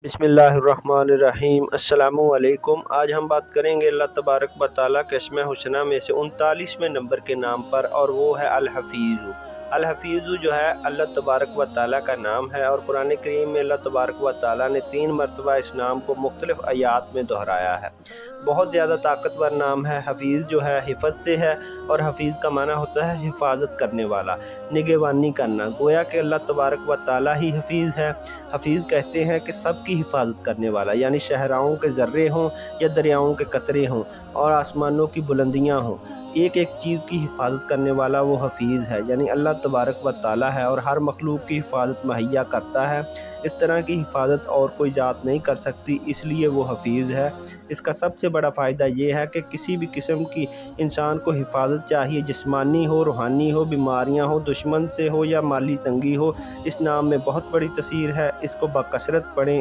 बिस्मिल्लाहिर्रहमानिर्रहीम। अस्सलाम वालेकुम। आज हम बात करेंगे अल्लाह तबारक व तआला के अस्मा हुस्ना में से 39वें नंबर के नाम पर, और वो है अल हफीज़। अल हफीज़ जो है अल्लाह तबारक व तआला का नाम है, और कुरान करीम में अल्लाह तबारक व तआला ने 3 मरतबा इस नाम को मुख्तलिफ आयात में दोहराया है। बहुत ज़्यादा ताकतवर नाम है। हफीज़ जो है हिफज से है, और हफीज़ का माना होता है हिफाजत करने वाला, निगहबानी करना। गोया कि अल्लाह तबारक व तआला ही हफीज़ है। हफीज़ कहते हैं कि सबकी हिफाजत करने वाला, यानी शहराओं के ज़र्रे हों या दरियाओं के कतरे हों और आसमानों की बुलंदियां हों, एक एक चीज़ की हिफाजत करने वाला वो हफीज़ है। यानी अल्लाह तबारक व तआला है और हर मखलूक की हिफाजत मुहैया करता है। इस तरह की हिफाजत और कोई ज़ात नहीं कर सकती, इसलिए वो हफीज़ है। इसका सबसे बड़ा फ़ायदा ये है कि किसी भी किस्म की इंसान को हिफाजत चाहिए, जिस्मानी हो, रूहानी हो, बीमारियां हो, दुश्मन से हो या माली तंगी हो, इस नाम में बहुत बड़ी तसीर है। इसको बकसरत पढ़ें।